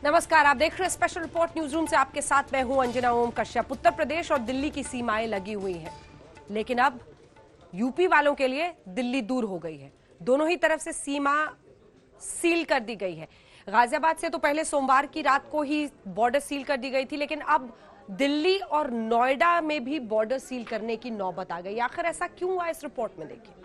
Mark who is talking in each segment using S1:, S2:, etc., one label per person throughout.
S1: नमस्कार, आप देख रहे हैं स्पेशल रिपोर्ट न्यूज रूम से। आपके साथ मैं हूं अंजना ओम कश्यप। उत्तर प्रदेश और दिल्ली की सीमाएं लगी हुई हैं, लेकिन अब यूपी वालों के लिए दिल्ली दूर हो गई है। दोनों ही तरफ से सीमा सील कर दी गई है। गाजियाबाद से तो पहले सोमवार की रात को ही बॉर्डर सील कर दी गई थी, लेकिन अब दिल्ली और नोएडा में भी बॉर्डर सील करने की नौबत आ गई। आखिर ऐसा क्यों हुआ, इस रिपोर्ट में देखिए।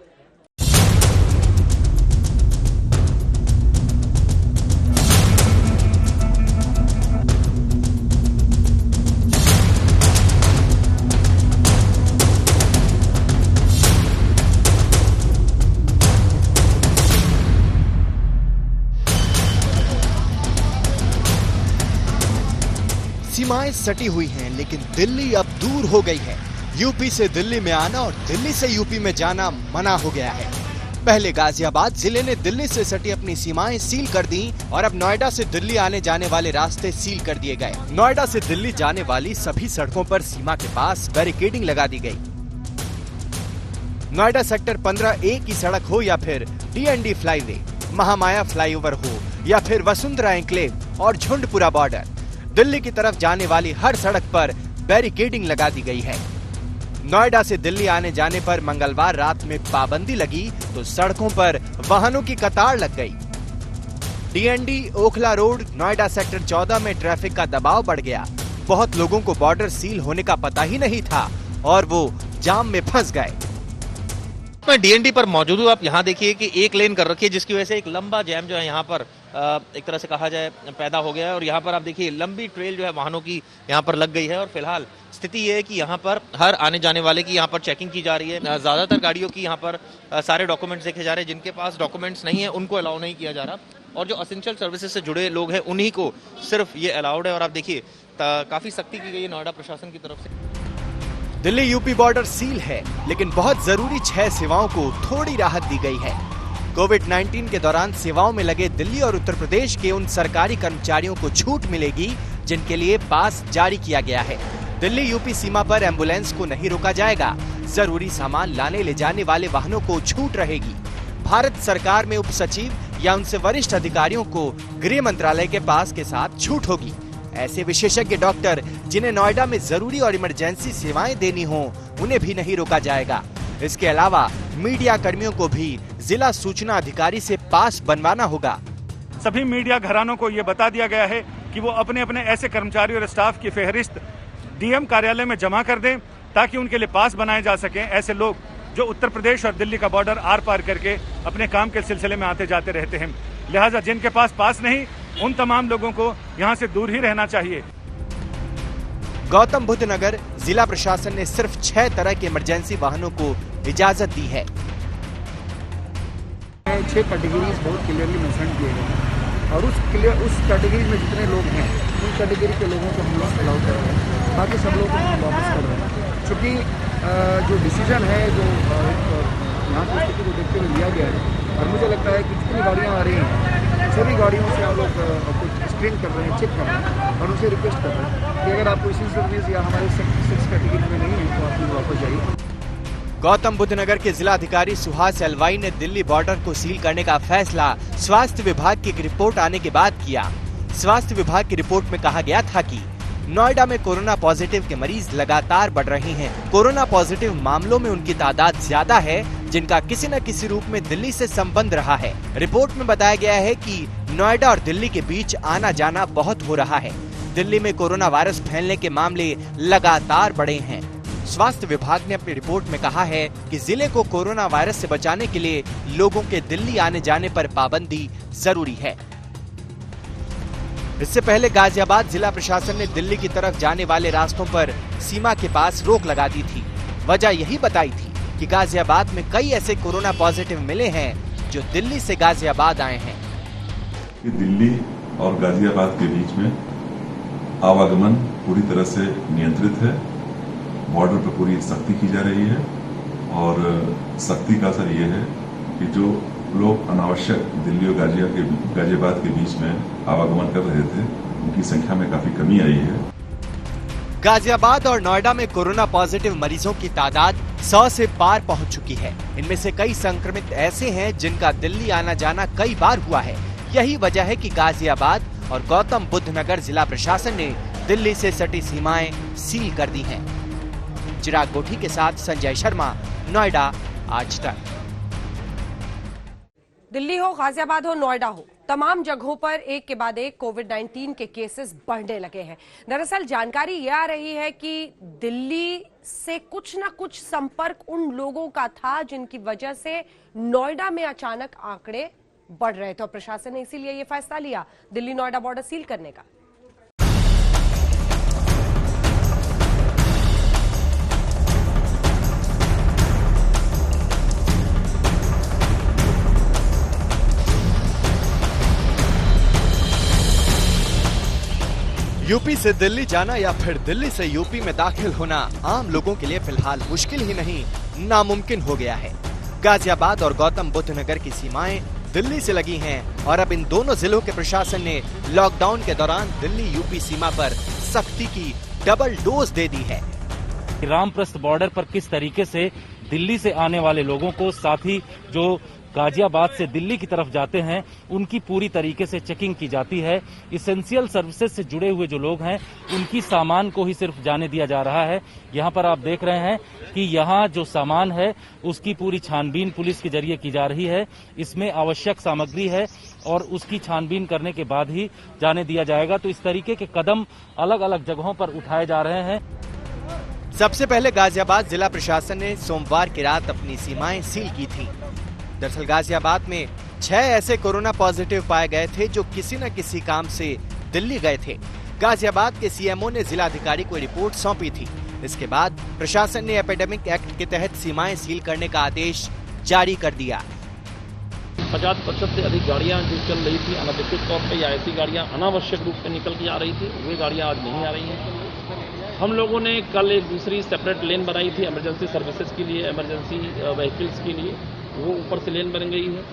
S2: सीमाएं सटी हुई हैं, लेकिन दिल्ली अब दूर हो गई है। यूपी से दिल्ली में आना और दिल्ली से यूपी में जाना मना हो गया है। पहले गाजियाबाद जिले ने दिल्ली से सटी अपनी सीमाएं सील कर दी और अब नोएडा से दिल्ली आने जाने वाले रास्ते सील कर दिए गए। नोएडा से दिल्ली जाने वाली सभी सड़कों पर सीमा के पास बैरिकेडिंग लगा दी गई। नोएडा सेक्टर 15A की सड़क हो या फिर DND फ्लाईवे, महामाया फ्लाईओवर हो या फिर वसुंधरा एन्क्लेव और झुंडपुरा बॉर्डर, दिल्ली की तरफ जाने वाली हर सड़क पर बैरिकेडिंग लगा दी गई है। नोएडा से दिल्ली आने जाने पर मंगलवार रात में पाबंदी लगी तो सड़कों पर वाहनों की कतार लग गई। DND Okhla road Noida sector 14 में ट्रैफिक का दबाव बढ़ गया। बहुत लोगों को बॉर्डर सील होने का पता ही नहीं था और वो जाम में फंस गए।
S3: मैं DND पर मौजूद हूँ। आप यहाँ देखिए कि एक लेन कर रखी है, जिसकी वजह से एक लंबा जैम जो है यहाँ पर एक तरह से कहा जाए पैदा हो गया है। और यहाँ पर आप देखिए लंबी ट्रेल जो है वाहनों की यहाँ पर लग गई है। और फिलहाल स्थिति ये है कि यहाँ पर हर आने जाने वाले की यहाँ पर चेकिंग की जा रही है। ज्यादातर गाड़ियों की यहाँ पर सारे डॉक्यूमेंट्स देखे जा रहे हैं। जिनके पास डॉक्यूमेंट्स नहीं है उनको अलाउ नहीं किया जा रहा, और जो असेंशियल सर्विसेज से जुड़े लोग हैं उन्हीं को सिर्फ ये अलाउड है। और आप देखिए काफी सख्ती की गई है नोएडा प्रशासन की तरफ से।
S2: दिल्ली यूपी बॉर्डर सील है, लेकिन बहुत जरूरी 6 सेवाओं को थोड़ी राहत दी गई है। कोविड-19 के दौरान सेवाओं में लगे दिल्ली और उत्तर प्रदेश के उन सरकारी कर्मचारियों को छूट मिलेगी जिनके लिए पास जारी किया गया है। दिल्ली यूपी सीमा पर एम्बुलेंस को नहीं रोका जाएगा। जरूरी सामान लाने ले जाने वाले वाहनों को छूट रहेगी। भारत सरकार में उप सचिव या उनसे वरिष्ठ अधिकारियों को गृह मंत्रालय के पास के साथ छूट होगी। ऐसे विशेषज्ञ डॉक्टर जिन्हें नोएडा में जरूरी और इमरजेंसी सेवाएं देनी हो, उन्हें भी नहीं रोका जाएगा। इसके अलावा मीडिया कर्मियों को भी जिला सूचना अधिकारी से पास बनवाना होगा।
S4: सभी मीडिया घरानों को ये बता दिया गया है कि वो अपने अपने ऐसे कर्मचारी और स्टाफ की फहरिस्त DM कार्यालय में जमा कर दें, ताकि उनके लिए पास बनाए जा सकें। ऐसे लोग जो उत्तर प्रदेश और दिल्ली का बॉर्डर आर पार करके अपने काम के सिलसिले में आते जाते रहते हैं। लिहाजा जिनके पास नहीं, उन तमाम लोगों को यहाँ से दूर ही रहना चाहिए।
S2: गौतम बुद्ध नगर जिला प्रशासन ने सिर्फ 6 तरह के इमरजेंसी वाहनों को इजाजत दी है।
S5: 6 कैटेगरीज बहुत क्लियरली मेंशन किए गए हैं और उस कैटेगरी में जितने लोग हैं उन कैटेगरी के लोगों को हम लोग अलाउ कर रहे हैं, बाकी सब लोगों को हम वापस कर रहे हैं। चूँकि जो डिसीजन है जो यहाँ की स्थिति को देखते हुए लिया गया है, और मुझे लगता है कि जितनी गाड़ियाँ आ रही हैं सभी गाड़ियों से हम लोग कुछ स्क्रीन कर रहे हैं, चेक कर रहे हैं और उनसे रिक्वेस्ट कर रहे हैं कि अगर आप कोई सर्विस या हमारे 6 कैटेगरी में नहीं है तो आप लोग वापस जाइए।
S2: गौतम बुद्ध नगर के जिला अधिकारी सुहास एलवाई ने दिल्ली बॉर्डर को सील करने का फैसला स्वास्थ्य विभाग की एक रिपोर्ट आने के बाद किया। स्वास्थ्य विभाग की रिपोर्ट में कहा गया था कि नोएडा में कोरोना पॉजिटिव के मरीज लगातार बढ़ रहे हैं। कोरोना पॉजिटिव मामलों में उनकी तादाद ज्यादा है जिनका किसी न किसी रूप में दिल्ली से संबंध रहा है। रिपोर्ट में बताया गया है कि नोएडा और दिल्ली के बीच आना जाना बहुत हो रहा है। दिल्ली में कोरोना वायरस फैलने के मामले लगातार बढ़े हैं। स्वास्थ्य विभाग ने अपनी रिपोर्ट में कहा है कि जिले को कोरोना वायरस से बचाने के लिए लोगों के दिल्ली आने जाने पर पाबंदी जरूरी है। इससे पहले गाजियाबाद जिला प्रशासन ने दिल्ली की तरफ जाने वाले रास्तों पर सीमा के पास रोक लगा दी थी। वजह यही बताई थी कि गाजियाबाद में कई ऐसे कोरोना पॉजिटिव मिले हैं जो दिल्ली से गाजियाबाद आए हैं।
S6: दिल्ली और गाजियाबाद के बीच में आवागमन पूरी तरह से नियंत्रित है। बॉर्डर पर पूरी सख्ती की जा रही है और सख्ती का असर ये है कि जो लोग अनावश्यक दिल्ली और गाजियाबाद के बीच में आवागमन कर रहे थे उनकी संख्या में काफी कमी आई है।
S2: गाजियाबाद और नोएडा में कोरोना पॉजिटिव मरीजों की तादाद 100 से पार पहुंच चुकी है। इनमें से कई संक्रमित ऐसे हैं जिनका दिल्ली आना जाना कई बार हुआ है। यही वजह है कि गाजियाबाद और गौतम बुद्ध नगर जिला प्रशासन ने दिल्ली से सटी सीमाएं सील कर दी हैं। चिराग गोठी के साथ संजय शर्मा, नोएडा, आज तक।
S1: दिल्ली हो, गाजियाबाद हो, नोएडा हो, तमाम जगहों पर एक के बाद एक कोविड-19 के केसेस बढ़ने लगे हैं। दरअसल जानकारी यह आ रही है कि दिल्ली से कुछ ना कुछ संपर्क उन लोगों का था जिनकी वजह से नोएडा में अचानक आंकड़े बढ़ रहे थे और प्रशासन ने इसीलिए यह फैसला लिया दिल्ली नोएडा बॉर्डर सील करने का।
S2: यूपी से दिल्ली जाना या फिर दिल्ली से यूपी में दाखिल होना आम लोगों के लिए फिलहाल मुश्किल ही नहीं, नामुमकिन हो गया है। गाजियाबाद और गौतम बुद्ध नगर की सीमाएं दिल्ली से लगी हैं और अब इन दोनों जिलों के प्रशासन ने लॉकडाउन के दौरान दिल्ली यूपी सीमा पर सख्ती की डबल डोज दे दी है।
S7: रामप्रस्थ बॉर्डर पर किस तरीके से दिल्ली से आने वाले लोगों को, साथ ही जो गाजियाबाद से दिल्ली की तरफ जाते हैं, उनकी पूरी तरीके से चेकिंग की जाती है। इसेंशियल सर्विसेज से जुड़े हुए जो लोग हैं, उनकी सामान को ही सिर्फ जाने दिया जा रहा है। यहाँ पर आप देख रहे हैं कि यहाँ जो सामान है उसकी पूरी छानबीन पुलिस के जरिए की जा रही है। इसमें आवश्यक सामग्री है और उसकी छानबीन करने के बाद ही जाने दिया जाएगा। तो इस तरीके के कदम अलग अलग जगहों पर उठाए जा रहे हैं।
S2: सबसे पहले गाजियाबाद जिला प्रशासन ने सोमवार की रात अपनी सीमाएं सील की थी। दरअसल गाजियाबाद में 6 ऐसे कोरोना पॉजिटिव पाए गए थे जो किसी न किसी काम से दिल्ली गए थे। गाजियाबाद के सीएमओ ने जिलाधिकारी को रिपोर्ट सौंपी थी। इसके बाद प्रशासन ने एपिडेमिक एक्ट के तहत सीमाएं सील करने का आदेश जारी कर दिया।
S8: 50% से अधिक गाड़ियां जो चल रही थी अनधिकृत तौर पर या ऐसी गाड़ियां अनावश्यक रूप से निकल के आ रही थी, वे गाड़ियां आज नहीं आ रही हैं। हम लोगों ने कल एक दूसरी सेपरेट लेन बनाई थी इमरजेंसी सर्विसेज के लिए, इमरजेंसी व्हीकल्स के लिए, वो ऊपर से लेन बन गई है।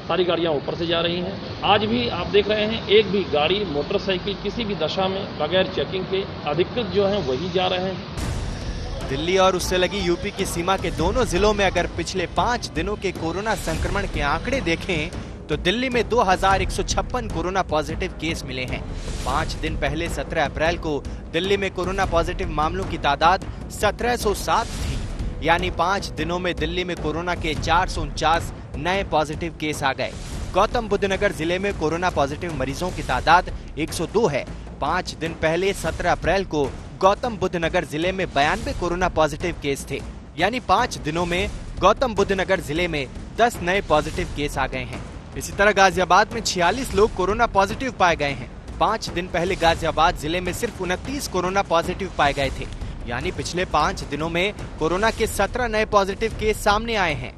S8: सारी गाड़ियां ऊपर से जा रही हैं। आज भी आप देख रहे हैं एक भी गाड़ी, मोटरसाइकिल किसी भी दशा में बगैर चेकिंग के अधिकृत जो हैं वही जा रहे हैं।
S2: दिल्ली और उससे लगी यूपी की सीमा के दोनों जिलों में अगर पिछले 5 दिनों के कोरोना संक्रमण के आंकड़े देखें तो दिल्ली में 2156 कोरोना पॉजिटिव केस मिले हैं। 5 दिन पहले 17 अप्रैल को दिल्ली में कोरोना पॉजिटिव मामलों की तादाद 1707 थी। यानी 5 दिनों में दिल्ली में कोरोना के 449 नए पॉजिटिव केस आ गए। गौतम बुद्ध नगर जिले में कोरोना पॉजिटिव मरीजों की तादाद 102 है। 5 दिन पहले 17 अप्रैल को गौतम बुद्ध नगर जिले में 92 कोरोना पॉजिटिव केस थे। यानी 5 दिनों में गौतम बुद्ध नगर जिले में 10 नए पॉजिटिव केस आ गए हैं। इसी तरह गाजियाबाद में 46 लोग कोरोना पॉजिटिव पाए गए हैं। 5 दिन पहले गाजियाबाद जिले में सिर्फ 29 कोरोना पॉजिटिव पाए गए थे। यानी पिछले 5 दिनों में कोरोना के 17 नए पॉजिटिव केस सामने आए हैं।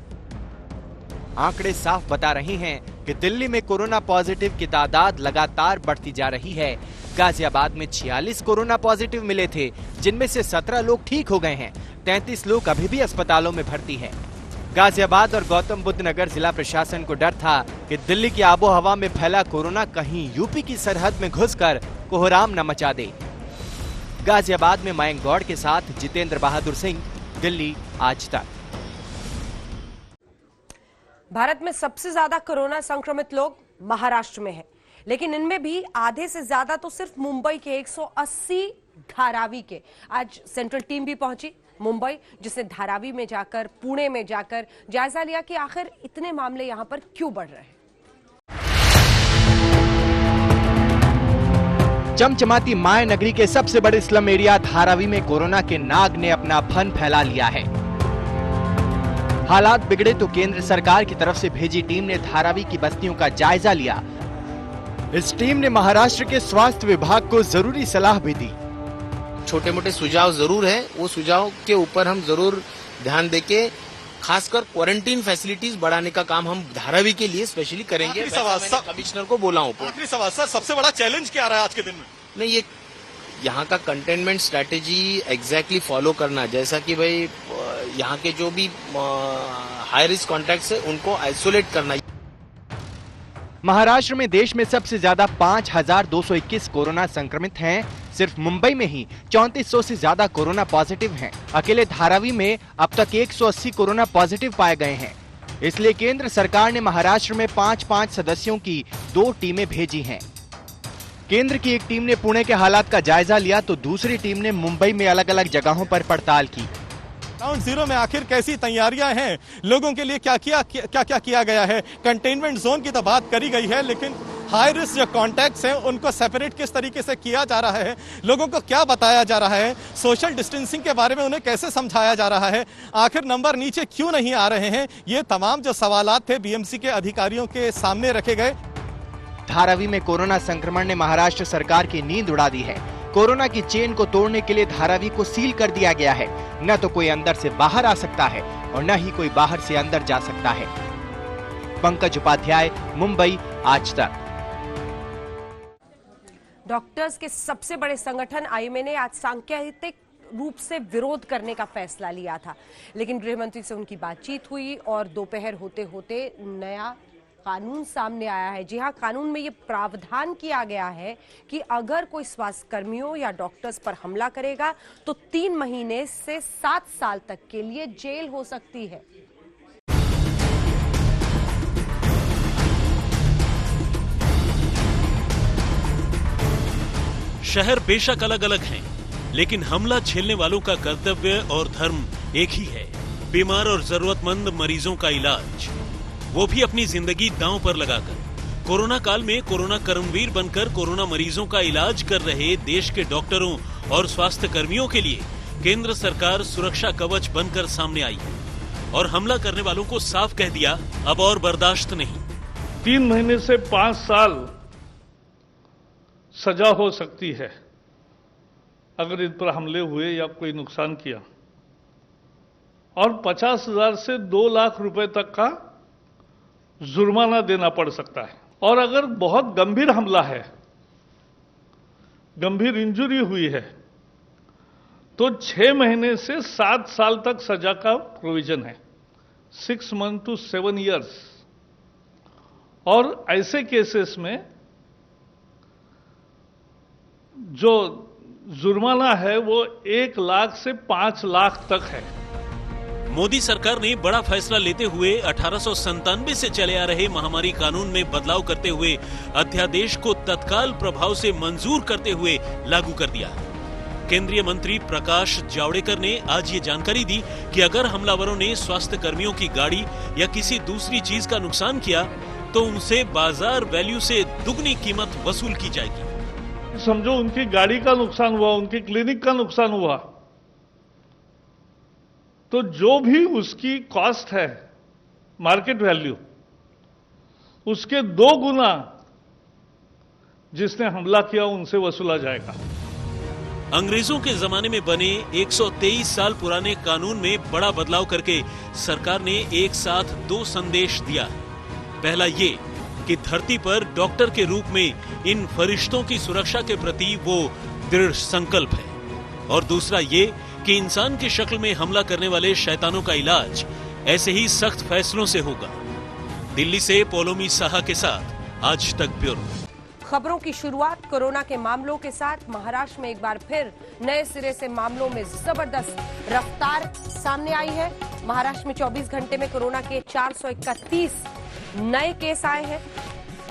S2: आंकड़े साफ बता रही हैं कि दिल्ली में कोरोना पॉजिटिव की तादाद लगातार बढ़ती जा रही है। गाजियाबाद में 46 कोरोना पॉजिटिव मिले थे, जिनमें से 17 लोग ठीक हो गए हैं। 33 लोग अभी भी अस्पतालों में भर्ती हैं। गाजियाबाद और गौतम बुद्ध नगर जिला प्रशासन को डर था कि दिल्ली की आबोहवा में फैला कोरोना कहीं यूपी की सरहद में घुसकर कोहराम न मचा दे। गाजियाबाद में मयंक गौड़ के साथ जितेंद्र बहादुर सिंह, दिल्ली आज तक।
S1: भारत में सबसे ज्यादा कोरोना संक्रमित लोग महाराष्ट्र में हैं, लेकिन इनमें भी आधे से ज्यादा तो सिर्फ मुंबई के 180 धारावी के। आज सेंट्रल टीम भी पहुंची मुंबई, जिसने धारावी में जाकर, पुणे में जाकर जायजा लिया कि आखिर इतने मामले यहां पर क्यों बढ़ रहे हैं।
S2: चमचमाती माय नगरी के सबसे बड़े स्लम एरिया धारावी में कोरोना के नाग ने अपना फन फैला लिया है। हालात बिगड़े तो केंद्र सरकार की तरफ से भेजी टीम ने धारावी की बस्तियों का जायजा लिया। इस टीम ने महाराष्ट्र के स्वास्थ्य विभाग को जरूरी सलाह भी दी।
S9: छोटे मोटे सुझाव जरूर हैं, वो सुझाव के ऊपर हम जरूर ध्यान देके खासकर क्वारंटीन फैसिलिटीज बढ़ाने का काम हम धारावी के लिए स्पेशली करेंगे। कमिश्नर को बोला हूँ।
S10: आखिरी सवाल सर, सबसे बड़ा चैलेंज क्या रहा है आज के दिन में?
S9: नहीं, ये यहाँ का कंटेनमेंट स्ट्रैटेजी एग्जैक्टली फॉलो करना, जैसा कि भाई यहाँ के जो भी हाई रिस्क कॉन्टैक्ट्स है उनको आइसोलेट करना।
S2: महाराष्ट्र में देश में सबसे ज्यादा 5221 कोरोना संक्रमित हैं। सिर्फ मुंबई में ही 3400 से ज्यादा कोरोना पॉजिटिव हैं। अकेले धारावी में अब तक 180 कोरोना पॉजिटिव पाए गए हैं। इसलिए केंद्र सरकार ने महाराष्ट्र में 5-5 सदस्यों की 2 टीमें भेजी हैं। केंद्र की एक टीम ने पुणे के हालात का जायजा लिया तो दूसरी टीम ने मुंबई में अलग अलग जगहों पर पड़ताल की।
S10: ग्राउंड जीरो में आखिर कैसी तैयारियां हैं, लोगों के लिए क्या किया गया है। कंटेनमेंट जोन की तो बात करी गई है, लेकिन हाई रिस्क जो कॉन्टैक्ट्स हैं उनको सेपरेट किस तरीके से किया जा रहा है, लोगों को क्या बताया जा रहा है, सोशल डिस्टेंसिंग के बारे में उन्हें कैसे समझाया जा रहा है, आखिर नंबर नीचे क्यों नहीं आ रहे हैं, ये तमाम जो सवालात थे बीएमसी के अधिकारियों के सामने रखे गए।
S2: धारावी में कोरोना संक्रमण ने महाराष्ट्र सरकार की नींद उड़ा दी है। कोरोना की चेन को तोड़ने के लिए धारावी को सील कर दिया गया है। न तो कोई अंदर से बाहर आ सकता है और न ही कोई बाहर से अंदर जा सकता है। पंकज उपाध्याय, मुंबई, आज तक।
S1: डॉक्टर्स के सबसे बड़े संगठन आईएमए ने आज सांकेतिक रूप से विरोध करने का फैसला लिया था, लेकिन गृह मंत्री से उनकी बातचीत हुई और दोपहर होते होते नया कानून सामने आया है। जी हां, कानून में ये प्रावधान किया गया है कि अगर कोई स्वास्थ्य कर्मियों या डॉक्टर्स पर हमला करेगा तो 3 महीने से 7 साल तक के लिए जेल हो सकती है।
S11: शहर बेशक अलग अलग हैं, लेकिन हमला झेलने वालों का कर्तव्य और धर्म एक ही है, बीमार और जरूरतमंद मरीजों का इलाज, वो भी अपनी जिंदगी दांव पर लगाकर। कोरोना काल में कोरोना कर्मवीर बनकर कोरोना मरीजों का इलाज कर रहे देश के डॉक्टरों और स्वास्थ्य कर्मियों के लिए केंद्र सरकार सुरक्षा कवच बनकर सामने आई है और हमला करने वालों को साफ कह दिया, अब और बर्दाश्त नहीं।
S12: 3 महीने से 5 साल सजा हो सकती है अगर इन पर हमले हुए या कोई नुकसान किया, और 50,000 से 2 लाख रुपए तक का जुर्माना देना पड़ सकता है। और अगर बहुत गंभीर हमला है, गंभीर इंजरी हुई है, तो 6 महीने से 7 साल तक सजा का प्रोविजन है, 6 मंथ to 7 years। और ऐसे केसेस में जो जुर्माना है वो 1 लाख से 5 लाख तक है।
S11: मोदी सरकार ने बड़ा फैसला लेते हुए 1897 से चले आ रहे महामारी कानून में बदलाव करते हुए अध्यादेश को तत्काल प्रभाव से मंजूर करते हुए लागू कर दिया। केंद्रीय मंत्री प्रकाश जावड़ेकर ने आज ये जानकारी दी कि अगर हमलावरों ने स्वास्थ्य कर्मियों की गाड़ी या किसी दूसरी चीज का नुकसान किया तो उनसे बाजार वैल्यू से दुगनी कीमत वसूल की जाएगी।
S12: समझो उनकी गाड़ी का नुकसान हुआ, उनकी क्लिनिक का नुकसान हुआ, तो जो भी उसकी कॉस्ट है, मार्केट वैल्यू, उसके 2 गुना जिसने हमला किया उनसे वसूला जाएगा।
S11: अंग्रेजों के जमाने में बने 123 साल पुराने कानून में बड़ा बदलाव करके सरकार ने एक साथ 2 संदेश दिया। पहला ये कि धरती पर डॉक्टर के रूप में इन फरिश्तों की सुरक्षा के प्रति वो दृढ़ संकल्प है, और दूसरा ये कि इंसान की शक्ल में हमला करने वाले शैतानों का इलाज ऐसे ही सख्त फैसलों से होगा। दिल्ली से पोलोमी साहा के साथ आज तक ब्यूरो।
S1: खबरों की शुरुआत कोरोना के मामलों के साथ। महाराष्ट्र में एक बार फिर नए सिरे से मामलों में जबरदस्त रफ्तार सामने आई है। महाराष्ट्र में 24 घंटे में कोरोना के 431 नए केस आए हैं।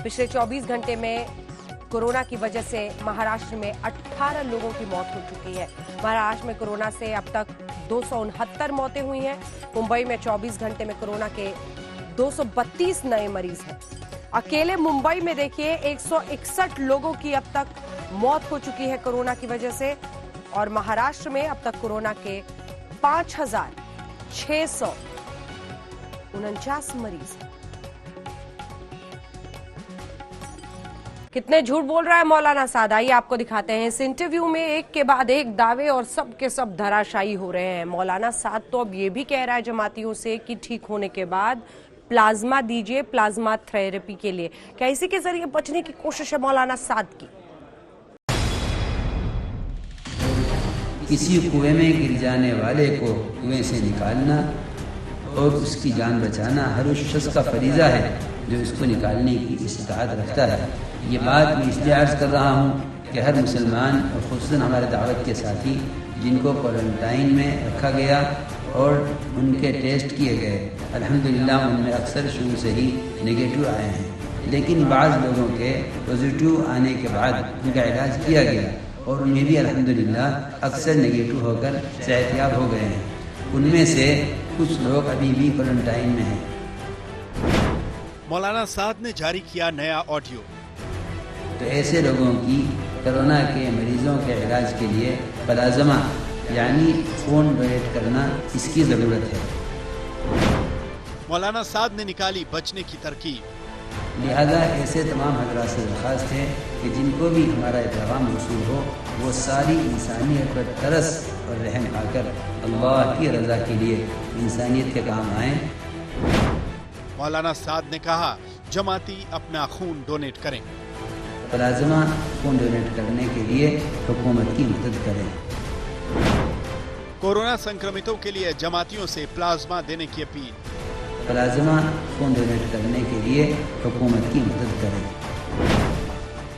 S1: पिछले 24 घंटे में कोरोना की वजह से महाराष्ट्र में 18 लोगों की मौत हो चुकी है। महाराष्ट्र में कोरोना से अब तक 269 मौतें हुई हैं। मुंबई में 24 घंटे में कोरोना के 232 नए मरीज हैं। अकेले मुंबई में देखिए 161 लोगों की अब तक मौत हो चुकी है कोरोना की वजह से, और महाराष्ट्र में अब तक कोरोना के 5,649 मरीज। कितने झूठ बोल रहा है मौलाना साद, आइए आपको दिखाते हैं। इस इंटरव्यू में एक के बाद एक दावे और सब के सब धराशायी हो रहे हैं। मौलाना साद तो अब ये भी कह रहा है जमातियों से कि ठीक होने के बाद प्लाज्मा दीजिए, प्लाज्मा थेरेपी के लिए। क्या इसी के जरिए बचने की कोशिश है मौलाना साद की?
S13: किसी कुएं में गिर जाने वाले को कुएं से निकालना और उसकी जान बचाना हर उस शख्स का फरीजा है जो इसको निकालने की इस्तात रखता है। ये बात मैं इसलिए अर्ज कर रहा हूँ कि हर मुसलमान और खुसूसन हमारे दावत के साथी जिनको क्वारंटाइन में रखा गया और उनके टेस्ट किए गए, अल्हम्दुलिल्लाह उनमें अक्सर शुरू से ही नेगेटिव आए हैं। लेकिन बाज़ लोगों के पॉजिटिव आने के बाद उनका इलाज किया गया और उनमें भी अल्हम्दुलिल्लाह अक्सर नेगेटिव होकर सेहतयाब हो गए हैं। उनमें से कुछ लोग अभी भी क्वारंटाइन में हैं।
S14: मौलाना साद ने जारी किया नया ऑडियो।
S13: तो ऐसे लोगों की कोरोना के मरीजों के इलाज के लिए प्लाज्मा यानी खून डोनेट करना इसकी ज़रूरत है।
S14: मौलाना साद ने निकाली बचने की तरकीब।
S13: लिहाजा ऐसे तमाम हजरात से दरख्वास्त है कि जिनको भी हमारा पैगाम मौसूल हो वो सारी इंसानियत पर तरस और रहम खाकर अल्लाह की रज़ा के लिए इंसानियत के काम आएँ।
S14: मौलाना साद ने कहा जमाती अपना खून डोनेट करें।
S13: प्लाज्मा खून डोनेट करने के लिए हुकूमत की मदद करें।
S14: कोरोना संक्रमितों के लिए जमातियों से प्लाज्मा देने की अपील।
S13: प्लाज्मा खून डोनेट करने के लिए हुकूमत की मदद करें।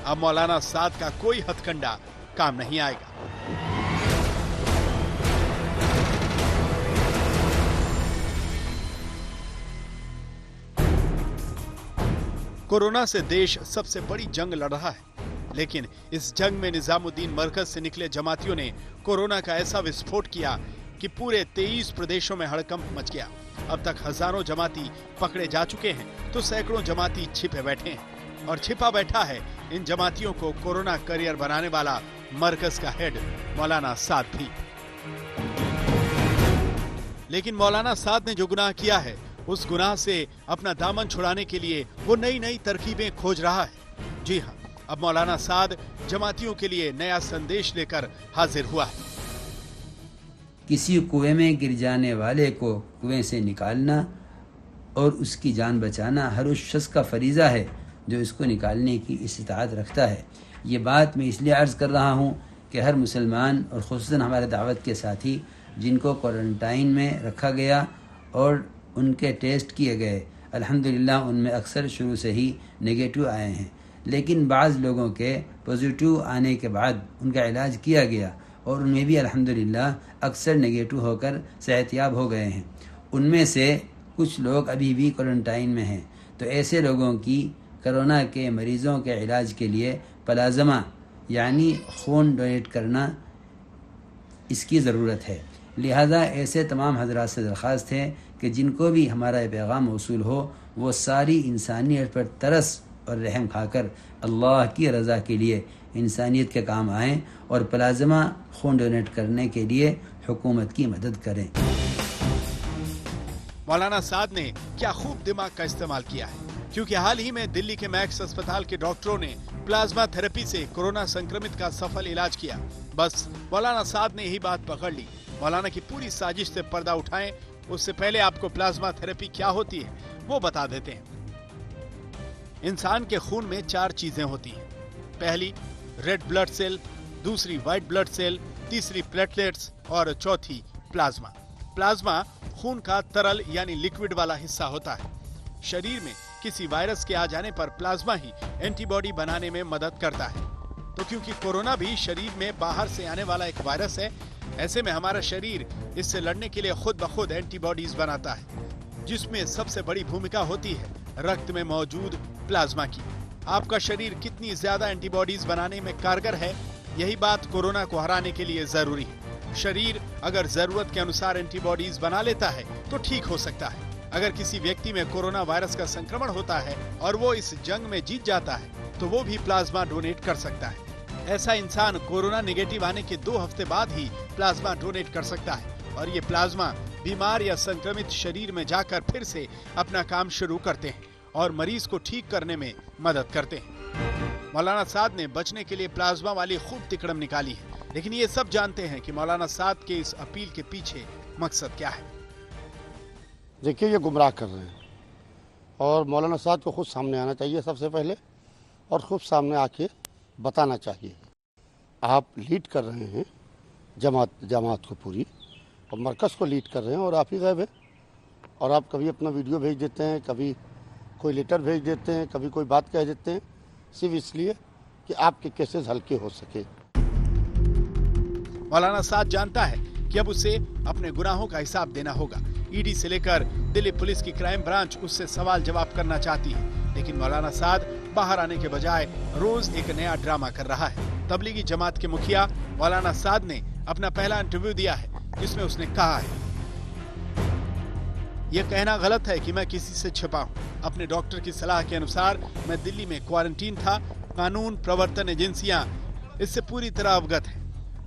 S14: अब मौलाना साद का कोई हथकंडा काम नहीं आएगा। कोरोना से देश सबसे बड़ी जंग लड़ रहा है, लेकिन इस जंग में निजामुद्दीन मरकज से निकले जमातियों ने कोरोना का ऐसा विस्फोट किया कि पूरे 23 प्रदेशों में हड़कंप मच गया। अब तक हजारों जमाती पकड़े जा चुके हैं तो सैकड़ों जमाती छिपे बैठे हैं और छिपा बैठा है इन जमातियों को कोरोना करियर बनाने वाला मरकज का हेड मौलाना साद भी। लेकिन मौलाना साद ने जो गुनाह किया है उस गुनाह से अपना दामन छुड़ाने के लिए वो नई नई तरकीबें खोज रहा है। जी हाँ, अब मौलाना साद जमातियों के लिए नया संदेश लेकर हाजिर हुआ है।
S13: किसी कुएं में गिर जाने वाले को कुएं से निकालना और उसकी जान बचाना हर उस शख्स का फरीज़ा है जो इसको निकालने की इस्तात रखता है। ये बात मैं इसलिए अर्ज़ कर रहा हूँ कि हर मुसलमान और ख़ुसूसन हमारे दावत के साथी जिनको क्वारंटाइन में रखा गया और उनके टेस्ट किए गए, अल्हम्दुलिल्लाह उनमें अक्सर शुरू से ही नेगेटिव आए हैं, लेकिन बाज़ लोगों के पॉजिटिव आने के बाद उनका इलाज किया गया और उनमें भी अल्हम्दुलिल्लाह अक्सर नेगेटिव होकर सेहतयाब हो गए हैं। उनमें से कुछ लोग अभी भी क्वारंटाइन में हैं। तो ऐसे लोगों की कोरोना के मरीज़ों के इलाज के लिए प्लाज्मा यानी खून डोनेट करना इसकी ज़रूरत है। लिहाजा ऐसे तमाम हजरात से दरख्वास्त है कि जिनको भी हमारा पैगाम मौसूल हो वो सारी इंसानियत पर तरस और रहम खाकर अल्लाह की रज़ा के लिए इंसानियत के काम आएँ और प्लाज्मा खून डोनेट करने के लिए हुकूमत की मदद करें।
S14: मौलाना साद ने क्या खूब दिमाग का इस्तेमाल किया है, क्योंकि हाल ही में दिल्ली के मैक्स अस्पताल के डॉक्टरों ने प्लाज्मा थेरेपी से कोरोना संक्रमित का सफल इलाज किया। बस मौलाना साद ने यही बात पकड़ ली। मौलाना की पूरी साजिश से पर्दा उठाएं, उससे पहले आपको प्लाज्मा थेरेपी क्या होती है वो बता देते हैं। इंसान के खून में 4 चीजें होती हैं। पहली रेड ब्लड सेल, दूसरी व्हाइट ब्लड सेल, तीसरी प्लेटलेट्स और चौथी प्लाज्मा। प्लाज्मा खून का तरल यानी लिक्विड वाला हिस्सा होता है। शरीर में किसी वायरस के आ जाने पर प्लाज्मा ही एंटीबॉडी बनाने में मदद करता है। तो क्योंकि कोरोना भी शरीर में बाहर से आने वाला एक वायरस है, ऐसे में हमारा शरीर इससे लड़ने के लिए खुद ब खुद एंटीबॉडीज बनाता है, जिसमें सबसे बड़ी भूमिका होती है रक्त में मौजूद प्लाज्मा की। आपका शरीर कितनी ज्यादा एंटीबॉडीज बनाने में कारगर है, यही बात कोरोना को हराने के लिए जरूरी है। शरीर अगर जरूरत के अनुसार एंटीबॉडीज बना लेता है तो ठीक हो सकता है। अगर किसी व्यक्ति में कोरोना वायरस का संक्रमण होता है और वो इस जंग में जीत जाता है तो वो भी प्लाज्मा डोनेट कर सकता है। ऐसा इंसान कोरोना नेगेटिव आने के 2 हफ्ते बाद ही प्लाज्मा डोनेट कर सकता है और ये प्लाज्मा बीमार या संक्रमित शरीर में जाकर फिर से अपना काम शुरू करते हैं और मरीज को ठीक करने में मदद करते हैं। मौलाना साद ने बचने के लिए प्लाज्मा वाली खूब तिकड़म निकाली है, लेकिन ये सब जानते हैं कि मौलाना साद के इस अपील के पीछे मकसद क्या है।
S15: देखिए, ये गुमराह कर रहे हैं और मौलाना साद को खुद सामने आना चाहिए सबसे पहले और खुद सामने आके बताना चाहिए। आप लीड कर रहे हैं जमात को पूरी और मरकज़ को लीड कर रहे हैं और आप ही गायब हैं। और आप कभी अपना वीडियो भेज देते हैं, कभी कोई लेटर भेज देते हैं, कभी कोई बात कह देते हैं, सिर्फ इसलिए कि आपके केसेस हल्के हो सके।
S14: मौलाना साद जानता है कि अब उसे अपने गुनाहों का हिसाब देना होगा। ईडी से लेकर दिल्ली पुलिस की क्राइम ब्रांच उससे सवाल जवाब करना चाहती है, लेकिन मौलाना साद बाहर आने के बजाय रोज एक नया ड्रामा कर रहा है। तबलीगी जमात के मुखिया मौलाना साद ने अपना पहला इंटरव्यू दिया है, जिसमें उसने कहा है, यह कहना गलत है कि मैं किसी से छिपा हूं। अपने डॉक्टर की सलाह के अनुसार मैं दिल्ली में क्वारंटीन था। कानून प्रवर्तन एजेंसियां इससे पूरी तरह अवगत हैं।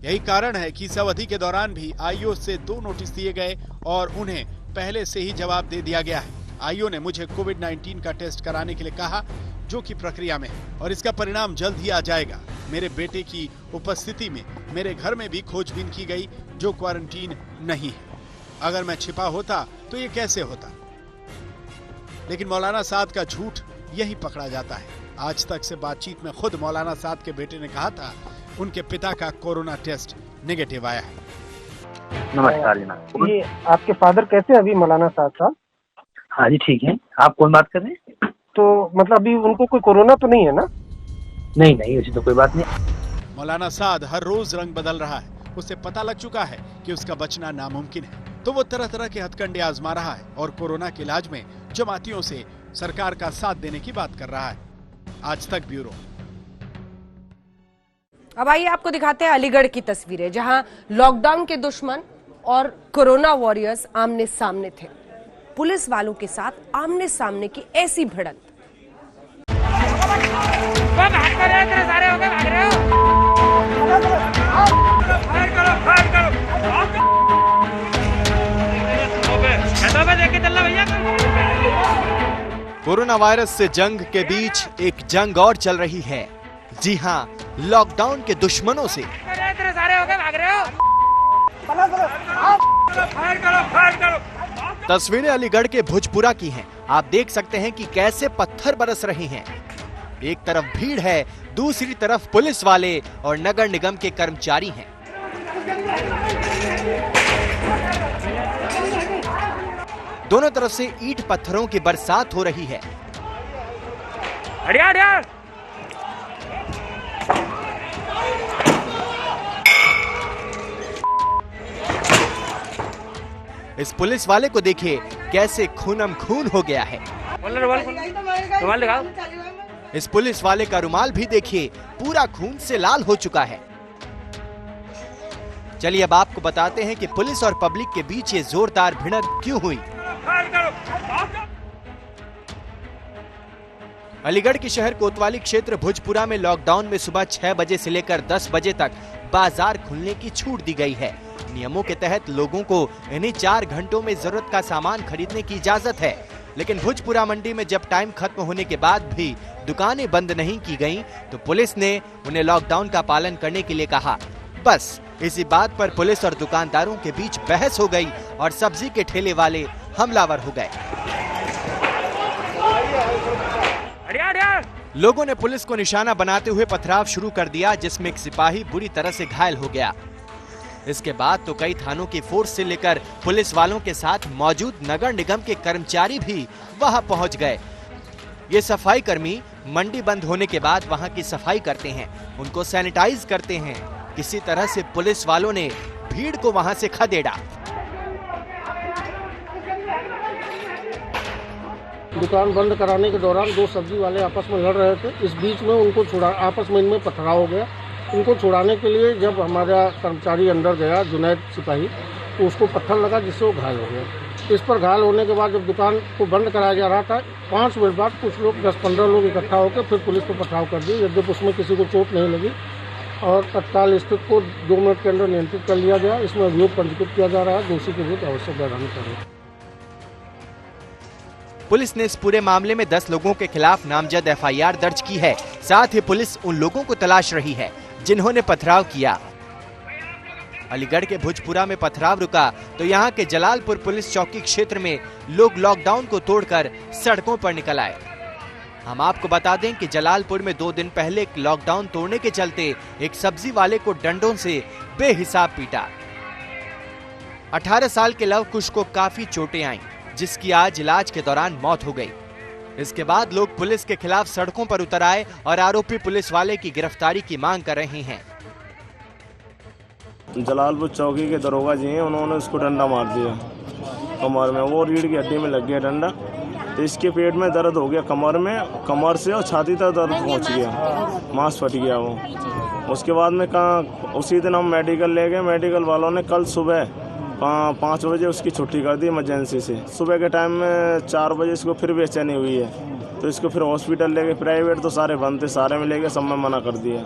S14: यही कारण है कि इस अवधि के दौरान भी आईओ से 2 नोटिस दिए गए और उन्हें पहले से ही जवाब दे दिया गया है। आईओ ने मुझे कोविड-19 का टेस्ट कराने के लिए कहा, जो कि प्रक्रिया में है और इसका परिणाम जल्द ही आ जाएगा। मेरे बेटे की उपस्थिति में मेरे घर में भी खोजबीन की गई, जो क्वारंटीन नहीं है। अगर मैं छिपा होता तो ये कैसे होता? लेकिन मौलाना साद का झूठ यही पकड़ा जाता है। आज तक से बातचीत में खुद मौलाना साद के बेटे ने कहा था उनके पिता का कोरोना टेस्ट नेगेटिव आया है।
S16: नमस्कार जनाब। ये आपके फादर कैसे हैं अभी मौलाना साद साहब?
S17: हाँ जी ठीक है। आप कौन बात कर रहे हैं?
S16: तो मतलब अभी उनको कोई कोरोना तो नहीं है ना?
S17: नहीं नहीं, ऐसी तो कोई बात नहीं।
S14: मौलाना साद हर रोज रंग बदल रहा है। उसे पता लग चुका है कि उसका बचना नामुमकिन है, तो वो तरह तरह के हथकंडे आजमा रहा है और कोरोना के इलाज में जमातियों से सरकार का साथ देने की बात कर रहा है। आज तक ब्यूरो।
S1: अब आइए आपको दिखाते हैं अलीगढ़ की तस्वीरें, जहां लॉकडाउन के दुश्मन और कोरोना वॉरियर्स आमने सामने थे। पुलिस वालों के साथ आमने सामने की ऐसी भिड़ंत।
S2: कोरोना वायरस से जंग के बीच एक जंग और चल रही है। जी हां, लॉकडाउन के दुश्मनों से। तस्वीरें अलीगढ़ के भुजपुरा की हैं। आप देख सकते हैं कि कैसे पत्थर बरस रहे हैं। एक तरफ भीड़ है, दूसरी तरफ पुलिस वाले और नगर निगम के कर्मचारी हैं। दोनों तरफ से ईंट पत्थरों की बरसात हो रही है। इस पुलिस वाले को देखिए कैसे खूनम खून हो गया है। इस पुलिस वाले का रुमाल भी देखिए पूरा खून से लाल हो चुका है। चलिए अब आपको बताते हैं कि पुलिस और पब्लिक के बीच ये जोरदार भिड़ंत क्यों हुई। अलीगढ़ के शहर कोतवाली क्षेत्र भुजपुरा में लॉकडाउन में सुबह 6 बजे से लेकर 10 बजे तक बाजार खुलने की छूट दी गई है। नियमों के तहत लोगों को इन्हीं 4 घंटों में जरूरत का सामान खरीदने की इजाजत है, लेकिन भुजपुरा मंडी में जब टाइम खत्म होने के बाद भी दुकानें बंद नहीं की गईं, तो पुलिस ने उन्हें लॉकडाउन का पालन करने के लिए कहा। बस इसी बात पर पुलिस और दुकानदारों के बीच बहस हो गई और सब्जी के ठेले वाले हमलावर हो गए। लोगों ने पुलिस को निशाना बनाते हुए पथराव शुरू कर दिया, जिसमें एक सिपाही बुरी तरह से घायल हो गया। इसके बाद तो कई थानों की फोर्स से लेकर पुलिस वालों के साथ मौजूद नगर निगम के कर्मचारी भी वहां पहुंच गए। ये सफाई कर्मी मंडी बंद होने के बाद वहां की सफाई करते हैं, उनको सैनिटाइज करते हैं। किसी तरह से पुलिस वालों ने भीड़ को वहां से खदेड़ा।
S16: दुकान बंद कराने के दौरान 2 सब्जी वाले आपस में लड़ रहे थे। इस बीच में उनको आपस में इनमें पथराव हो गया। इनको छुड़ाने के लिए जब हमारा कर्मचारी अंदर गया, जुनैद सिपाही, तो उसको पत्थर लगा, जिससे वो घायल हो गया। इस पर घायल होने के बाद जब दुकान को बंद कराया जा रहा था, 5 मिनट बाद कुछ लोग 10-15 लोग इकट्ठा होकर फिर पुलिस को पथराव कर दिए। यद्यपि उसमें किसी को चोट नहीं लगी और तत्काल स्थिति को 2 मिनट के अंदर नियंत्रित कर लिया गया। इसमें अभियोग पंजीकृत किया जा रहा है। दोषी के विरुद्ध आवश्यक कार्रवाई करें।
S2: पुलिस ने इस पूरे मामले में 10 लोगों के खिलाफ नामजद FIR दर्ज की है। साथ ही पुलिस उन लोगों को तलाश रही है जिन्होंने पथराव किया। अलीगढ़ के भुजपुरा में पथराव रुका तो यहाँ के जलालपुर पुलिस चौकी क्षेत्र में लोग लॉकडाउन को तोड़कर सड़कों पर निकल आए। हम आपको बता दें कि जलालपुर में 2 दिन पहले लॉकडाउन तोड़ने के चलते एक सब्जी वाले को डंडों से बेहिसाब पीटा। 18 साल के लव कुश को काफी चोटें आईं, जिसकी आज इलाज के दौरान मौत हो गई। इसके बाद लोग पुलिस के खिलाफ सड़कों पर उतर आए और आरोपी पुलिस वाले की गिरफ्तारी की मांग कर रहे हैं।
S18: जलालपुर चौकी के दरोगा जी हैं, उन्होंने उसको डंडा मार दिया कमर में। वो रीढ़ की हड्डी में लग गया डंडा तो इसके पेट में दर्द हो गया, कमर से और छाती तक दर्द पहुंच गया, मांस फट गया वो। उसके बाद में कहाँ उसी दिन हम मेडिकल ले गए, मेडिकल वालों ने कल सुबह 5 बजे उसकी छुट्टी कर दी इमरजेंसी से। सुबह के टाइम में 4 बजे इसको फिर बेचैनी हुई है, तो इसको फिर हॉस्पिटल ले गए। प्राइवेट तो सारे बंद थे, सारे में ले गए, सब में मना कर दिया।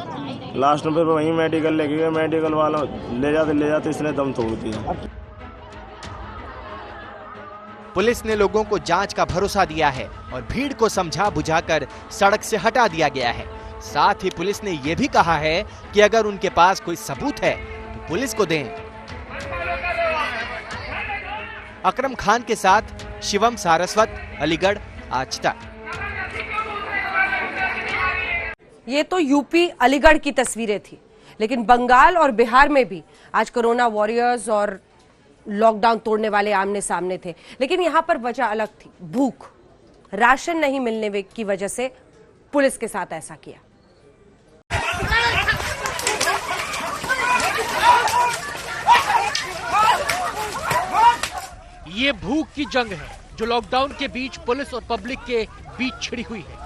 S18: लास्ट में फिर वहीं मेडिकल ले गए, मेडिकल वालों ले जाते इसने दम तोड़ दिया।
S2: पुलिस ने लोगों को जांच का भरोसा दिया है और भीड़ को समझा बुझाकर सड़क से हटा दिया गया है। साथ ही पुलिस ने यह भी कहा है कि अगर उनके पास कोई सबूत है तो पुलिस को दें। अकरम खान के साथ शिवम सारस्वत, अलीगढ़, आज तक।
S1: ये तो यूपी अलीगढ़ की तस्वीरें थी, लेकिन बंगाल और बिहार में भी आज कोरोना वॉरियर्स और लॉकडाउन तोड़ने वाले आमने सामने थे। लेकिन यहां पर वजह अलग थी, भूख। राशन नहीं मिलने की वजह से पुलिस के साथ ऐसा किया।
S19: ये भूख की जंग है जो लॉकडाउन के बीच पुलिस और पब्लिक के बीच छिड़ी हुई है।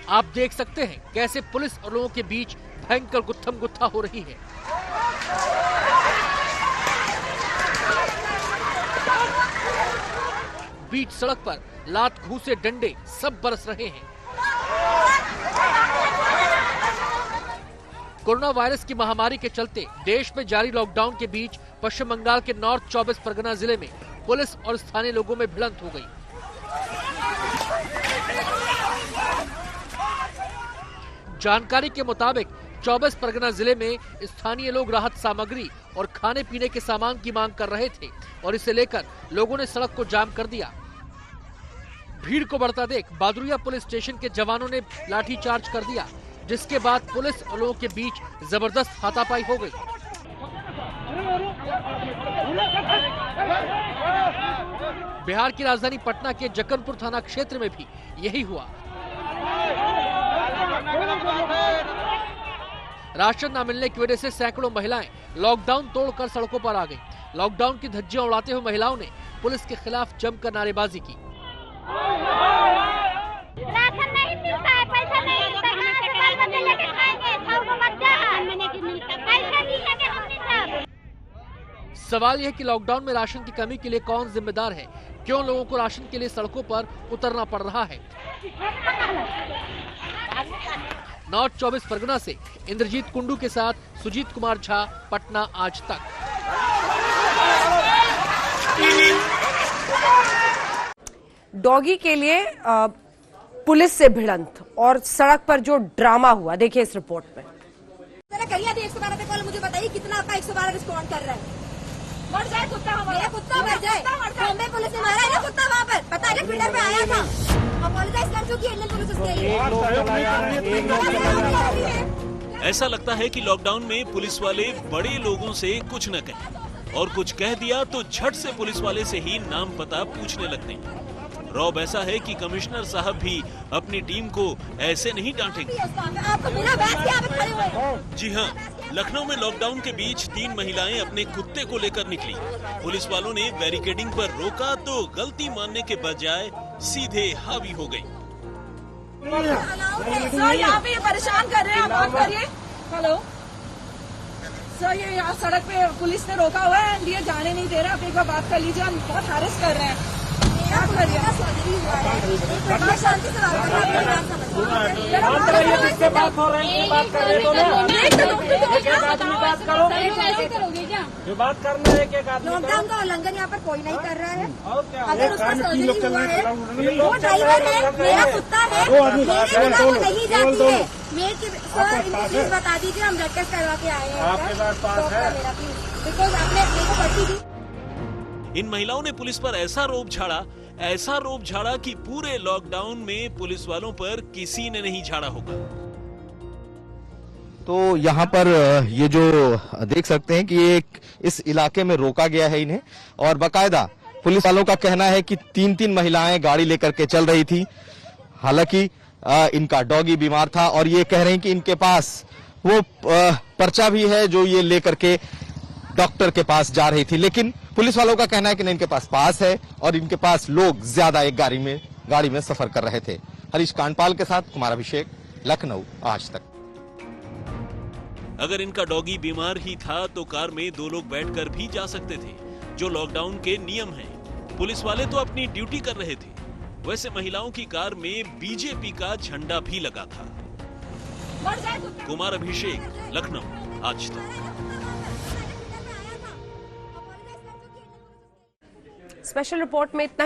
S19: आप देख सकते हैं कैसे पुलिस और लोगों के बीच भयंकर गुत्थम गुत्था हो रही है। बीच सड़क पर लात, घूंसे, डंडे सब बरस रहे हैं। कोरोना वायरस की महामारी के चलते देश में जारी लॉकडाउन के बीच पश्चिम बंगाल के नॉर्थ 24 परगना जिले में पुलिस और स्थानीय लोगों में भिड़ंत हो गई। जानकारी के मुताबिक 24 परगना जिले में स्थानीय लोग राहत सामग्री और खाने पीने के सामान की मांग कर रहे थे और इसे लेकर लोगों ने सड़क को जाम कर दिया। भीड़ को बढ़ता देख बादुरिया पुलिस स्टेशन के जवानों ने लाठीचार्ज कर दिया, जिसके बाद पुलिस और लोगों के बीच जबरदस्त हाथापाई हो गई। बिहार की राजधानी पटना के जक्कनपुर थाना क्षेत्र में भी यही हुआ। राशन न मिलने की वजह से सैकड़ों महिलाएं लॉकडाउन तोड़कर सड़कों पर आ गईं। लॉकडाउन की धज्जियां उड़ाते हुए महिलाओं ने पुलिस के खिलाफ जमकर नारेबाजी की।
S20: राशन नहीं मिलता है, पैसा नहीं मिलता है, कहां से बाल बच्चे लेके खाएंगे? सबको बच्चा महीने की मिलता है, पैसा नहीं है कि हमने सब।
S19: सवाल यह है कि लॉकडाउन में राशन की कमी के लिए कौन जिम्मेदार है? क्यों लोगों को राशन के लिए सड़कों पर उतरना पड़ रहा है? नॉर्थ 24 परगना से इंद्रजीत कुंडू के साथ सुजीत कुमार झा, पटना, आज तक।
S1: डॉगी के लिए पुलिस से भिड़ंत और सड़क पर जो ड्रामा हुआ, देखिए इस रिपोर्ट में।
S21: करिए 112 पे कॉल, मुझे बताइए कितना आपका 112 रिस्पॉन्ड कर रहा है। मर जाए कुत्ता, हमारा कुत्ता मर जाए। बॉम्बे पुलिस ने मारा है ना कुत्ता वहाँ पर, पता है ट्विटर पे आया था। अपोलोजाइज कर चुकी है इंडियन पुलिस उसके लिए।
S11: ऐसा लगता है कि लॉकडाउन में पुलिस वाले बड़े लोगों से कुछ न कहें और कुछ कह दिया तो झट से पुलिस वाले से ही नाम पता पूछने लगते हैं। रौब ऐसा है कि कमिश्नर साहब भी अपनी टीम को ऐसे नहीं डांटेंगे। जी हाँ, लखनऊ में लॉकडाउन के बीच 3 महिलाएं अपने कुत्ते को लेकर निकली। पुलिस वालों ने बैरिकेडिंग पर रोका तो गलती मानने के बजाय सीधे हावी हो गई।
S21: सर यहाँ पे ये परेशान कर रहे हैं, आप बात करिए। हेलो सर, ये यहाँ सड़क पे पुलिस ने रोका हुआ है, ये जाने नहीं दे रहा। आप एक बार बात कर लीजिए, हम बहुत हैरेस कर रहे हैं। लॉकडाउन का उल्लंघन यहाँ पर कोई नहीं कर रहा है। अगर उसका सर्जरी हुआ है, वो ड्राइवर है, मेरा कुत्ता है, वो नहीं जाती है। सर इनको प्लीज बता दीजिए, हम ब्लड टेस्ट करवा के आए हैं। आपके पास है बिकॉज आपने अपने को पर्ची दी।
S11: इन महिलाओं ने पुलिस पर ऐसा रोब झाड़ा कि पूरे लॉकडाउन में पुलिस वालों पर किसी ने नहीं झाड़ा होगा।
S22: तो यहाँ पर ये जो देख सकते हैं कि एक इस इलाके में रोका गया है इन्हें, और बाकायदा पुलिस वालों का कहना है कि 3-3 महिलाएं गाड़ी लेकर के चल रही थी। हालांकि इनका डॉगी बीमार था और ये कह रहे हैं कि इनके पास वो पर्चा भी है जो ये लेकर के डॉक्टर के पास जा रही थी, लेकिन पुलिस वालों का कहना है कि नहीं, इनके पास पास है और इनके पास लोग ज्यादा एक गाड़ी में सफर कर रहे थे। हरीश कांडपाल के साथ कुमार अभिषेक, लखनऊ, आज तक।
S11: अगर इनका डॉगी बीमार ही था तो कार में 2 लोग बैठकर भी जा सकते थे, जो लॉकडाउन के नियम हैं। पुलिस वाले तो अपनी ड्यूटी कर रहे थे। वैसे महिलाओं की कार में बीजेपी का झंडा भी लगा था। कुमार अभिषेक, लखनऊ, आज तक।
S1: स्पेशल रिपोर्ट में इतना